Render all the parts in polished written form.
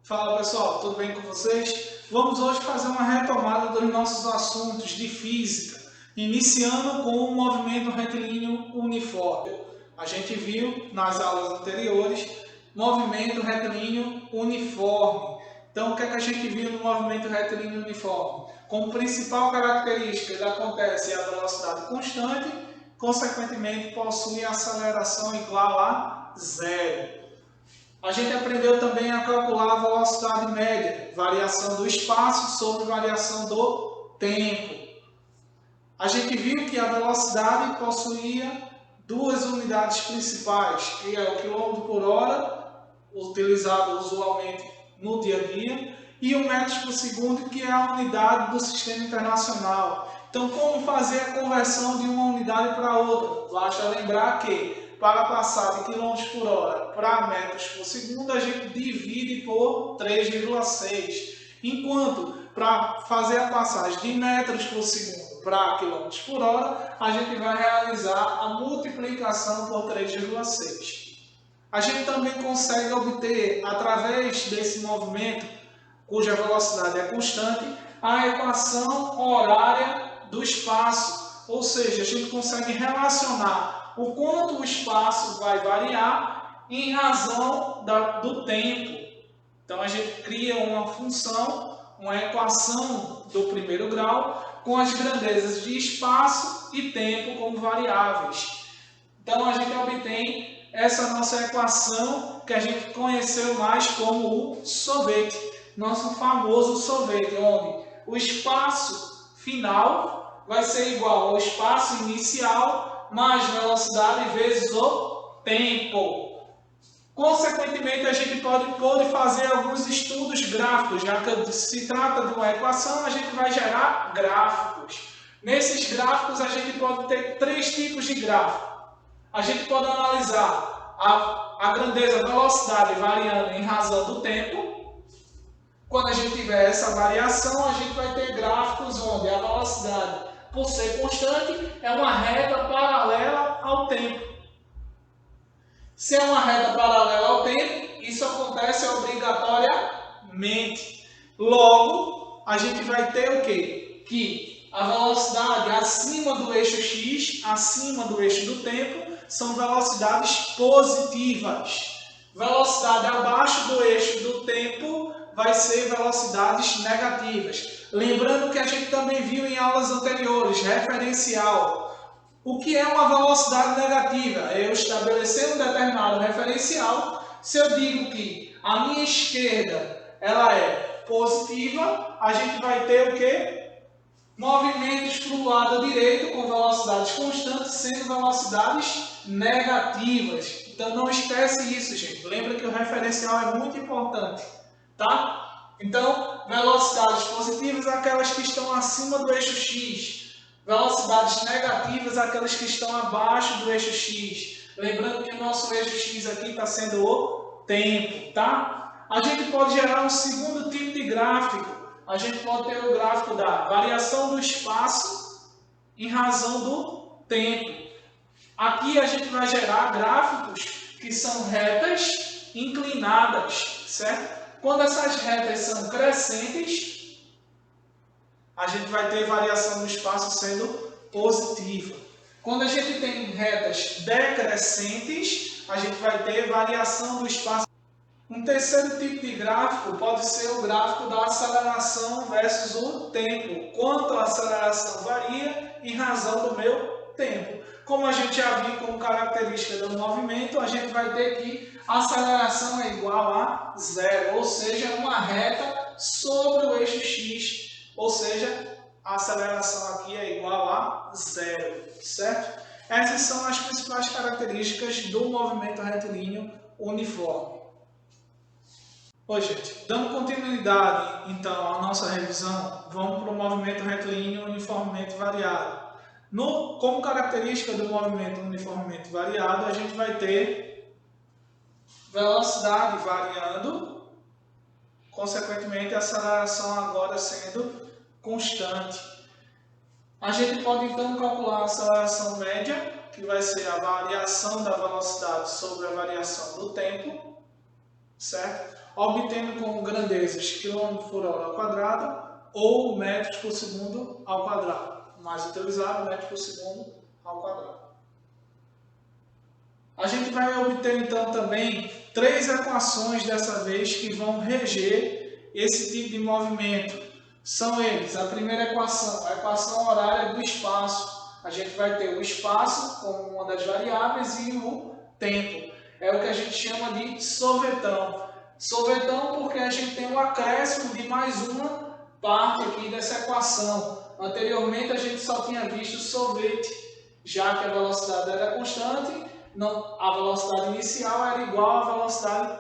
Fala pessoal, tudo bem com vocês? Vamos hoje fazer uma retomada dos nossos assuntos de física, iniciando com o movimento retilíneo uniforme. A gente viu nas aulas anteriores movimento retilíneo uniforme. Então, o que é que a gente viu no movimento retilíneo uniforme? Como principal característica, ele acontece a velocidade constante, consequentemente possui aceleração igual a zero. A gente aprendeu também a calcular a velocidade média, variação do espaço sobre variação do tempo. A gente viu que a velocidade possuía duas unidades principais, que é o quilômetro por hora, utilizado usualmente no dia a dia, e o metro por segundo, que é a unidade do sistema internacional. Então, como fazer a conversão de uma unidade para outra? Basta lembrar que para passar de quilômetros por hora para metros por segundo, a gente divide por 3,6. Enquanto para fazer a passagem de metros por segundo para quilômetros por hora, a gente vai realizar a multiplicação por 3,6. A gente também consegue obter, através desse movimento, cuja velocidade é constante, a equação horária do espaço. Ou seja, a gente consegue relacionar o quanto o espaço vai variar em razão do tempo. Então a gente cria uma função, uma equação do primeiro grau com as grandezas de espaço e tempo como variáveis. Então a gente obtém essa nossa equação que a gente conheceu mais como o sorvete, nosso famoso sorvete, onde o espaço final vai ser igual ao espaço inicial mais velocidade vezes o tempo. Consequentemente, a gente pode fazer alguns estudos gráficos, já que se trata de uma equação, a gente vai gerar gráficos. Nesses gráficos, a gente pode ter três tipos de gráfico. A gente pode analisar a grandeza, a velocidade variando em razão do tempo. Quando a gente tiver essa variação, a gente vai ter gráficos onde a velocidade, por ser constante, é uma reta paralela ao tempo. Se é uma reta paralela ao tempo, isso acontece obrigatoriamente. Logo, a gente vai ter o quê? Que a velocidade acima do eixo x, acima do eixo do tempo, são velocidades positivas. Velocidade abaixo do eixo do tempo vai ser velocidades negativas. Lembrando que a gente também viu em aulas anteriores, referencial. O que é uma velocidade negativa? É eu estabelecer um determinado referencial. Se eu digo que a minha esquerda ela é positiva, a gente vai ter o quê? Movimentos para o lado direito com velocidades constantes sendo velocidades negativas. Então não esquece isso, gente. Lembra que o referencial é muito importante, tá? Então, velocidades positivas aquelas que estão acima do eixo x. Velocidades negativas aquelas que estão abaixo do eixo x. Lembrando que o nosso eixo x aqui está sendo o tempo, tá? A gente pode gerar um segundo tipo de gráfico. A gente pode ter o gráfico da variação do espaço em razão do tempo. Aqui a gente vai gerar gráficos que são retas inclinadas, certo? Quando essas retas são crescentes, a gente vai ter variação do espaço sendo positiva. Quando a gente tem retas decrescentes, a gente vai ter variação do espaço. Um terceiro tipo de gráfico pode ser o gráfico da aceleração versus o tempo. Quanto a aceleração varia em razão do meu tempo. Como a gente já viu como característica do movimento, a gente vai ter que a aceleração é igual a zero, ou seja, uma reta sobre o eixo x, ou seja, a aceleração aqui é igual a zero, certo? Essas são as principais características do movimento retilíneo uniforme. Oi, gente. Dando continuidade, então, à nossa revisão, vamos para o movimento retilíneo uniformemente variado. Como característica do movimento uniformemente variado, a gente vai ter velocidade variando, consequentemente, a aceleração agora sendo constante. A gente pode, então, calcular a aceleração média, que vai ser a variação da velocidade sobre a variação do tempo. certo? Obtendo como grandezas km/h² ou metros por segundo ao quadrado. Mais utilizado, metros por segundo ao quadrado. A gente vai obter então também 3 equações dessa vez que vão reger esse tipo de movimento. São eles: a primeira equação, a equação horária do espaço. A gente vai ter o espaço como uma das variáveis e o tempo. É o que a gente chama de sorvetão. Sorvetão porque a gente tem um acréscimo de mais uma parte aqui dessa equação. Anteriormente a gente só tinha visto sorvete, já que a velocidade era constante, a velocidade inicial era igual à velocidade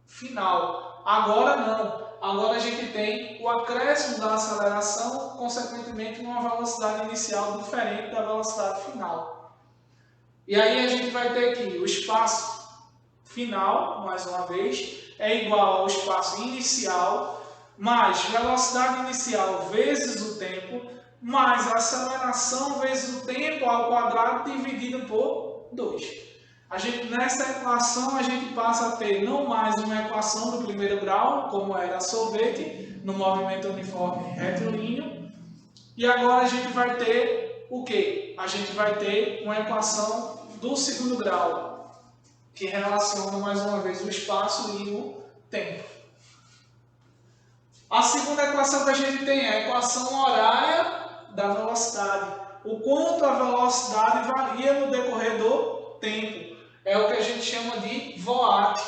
final. Agora não. Agora a gente tem o acréscimo da aceleração, consequentemente uma velocidade inicial diferente da velocidade final. E aí a gente vai ter aqui o espaço final, mais uma vez, é igual ao espaço inicial, mais velocidade inicial vezes o tempo, mais aceleração vezes o tempo ao quadrado dividido por 2. Nessa equação a gente passa a ter não mais uma equação do primeiro grau, como era a sorvete, no movimento uniforme retilíneo, e agora a gente vai ter o quê? A gente vai ter uma equação do segundo grau, que relaciona mais uma vez o espaço e o tempo. A segunda equação que a gente tem é a equação horária da velocidade. O quanto a velocidade varia no decorrer do tempo. É o que a gente chama de VOAT.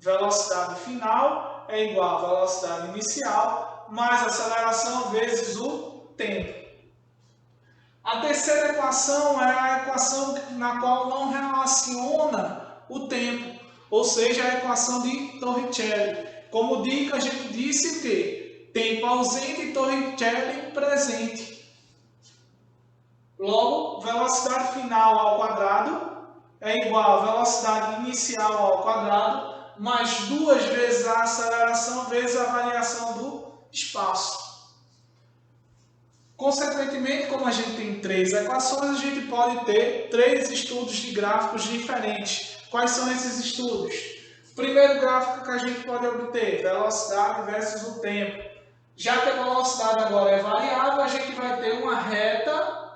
Velocidade final é igual à velocidade inicial mais aceleração vezes o tempo. A terceira equação é a equação na qual não relaciona o tempo, ou seja, a equação de Torricelli. Como dica, a gente disse que tempo ausente e Torricelli presente. Logo, velocidade final ao quadrado é igual à velocidade inicial ao quadrado, mais 2 vezes a aceleração vezes a variação do espaço. Consequentemente, como a gente tem 3 equações, a gente pode ter 3 estudos de gráficos diferentes. Quais são esses estudos? O primeiro gráfico que a gente pode obter, velocidade versus o tempo. Já que a velocidade agora é variável, a gente vai ter uma reta,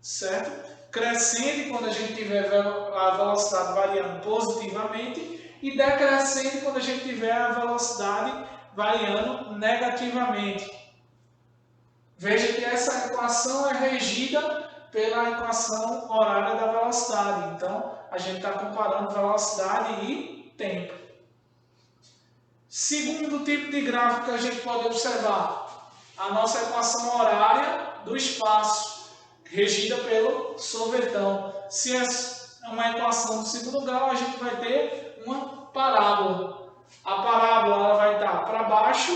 certo? Crescente quando a gente tiver a velocidade variando positivamente e decrescente quando a gente tiver a velocidade variando negativamente. Veja que essa equação é regida pela equação horária da velocidade. Então, a gente está comparando velocidade e tempo. Segundo tipo de gráfico que a gente pode observar, a nossa equação horária do espaço, regida pelo sorvetão. Se é uma equação do segundo grau, a gente vai ter uma parábola. A parábola ela vai estar para baixo,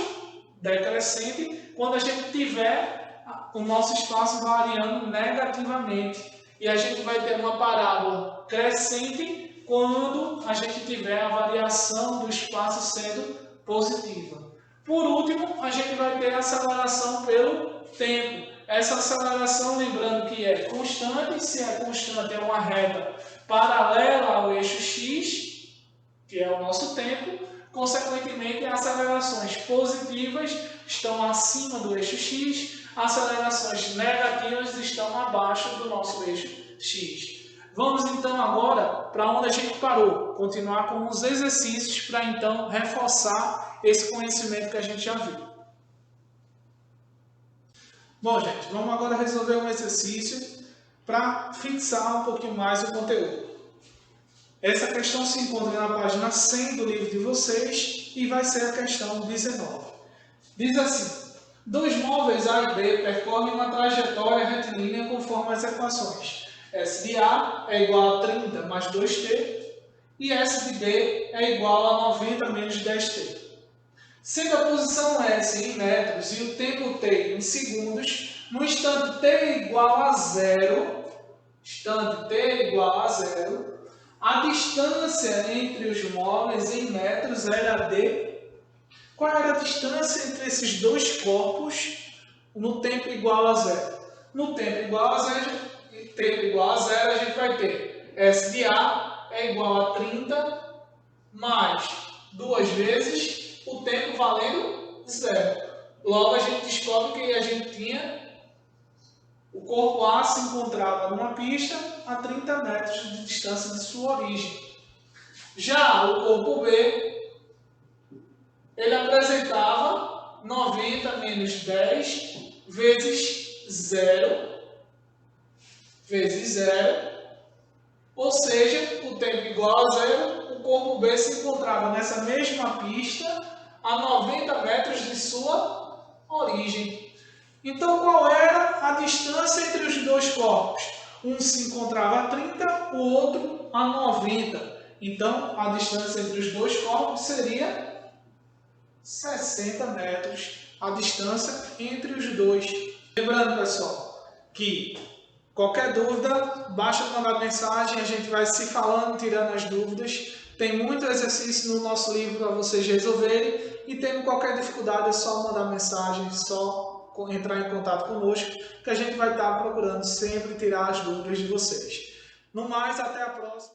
decrescente, quando a gente tiver o nosso espaço variando negativamente. E a gente vai ter uma parábola crescente quando a gente tiver a variação do espaço sendo positiva. Por último, a gente vai ter a aceleração pelo tempo. Essa aceleração, lembrando que é constante, se é constante é uma reta paralela ao eixo x, que é o nosso tempo. Consequentemente, as acelerações positivas estão acima do eixo x, acelerações negativas estão abaixo do nosso eixo x. Vamos então agora para onde a gente parou, continuar com os exercícios para então reforçar esse conhecimento que a gente já viu. Bom, gente, vamos agora resolver um exercício para fixar um pouquinho mais o conteúdo. Essa questão se encontra na página 100 do livro de vocês e vai ser a questão 19. Diz assim: 2 móveis A e B percorrem uma trajetória retilínea conforme as equações. S de A é igual a 30 mais 2t e S de B é igual a 90 menos 10t. Sendo a posição S em metros e o tempo t em segundos, no instante t igual a 0, a distância entre os móveis em metros era de... Qual era a distância entre esses dois corpos no tempo igual a 0? No tempo igual a 0, a gente vai ter S de A é igual a 30 mais duas vezes o tempo valendo 0. Logo a gente descobre que a gente tinha o corpo A se encontrava numa pista a 30 metros de distância de sua origem. Já o corpo B, ele apresentava 90 menos 10 vezes 0, ou seja, o tempo igual a 0, o corpo B se encontrava nessa mesma pista a 90 metros de sua origem. Então, qual era a distância entre os dois corpos? Um se encontrava a 30, o outro a 90. Então, a distância entre os dois corpos seria 60 metros, a distância entre os dois. Lembrando, pessoal, que qualquer dúvida, basta mandar mensagem, a gente vai se falando, tirando as dúvidas. Tem muito exercício no nosso livro para vocês resolverem. E tendo qualquer dificuldade, é só mandar mensagem, só entrar em contato conosco, que a gente vai estar procurando sempre tirar as dúvidas de vocês. No mais, até a próxima.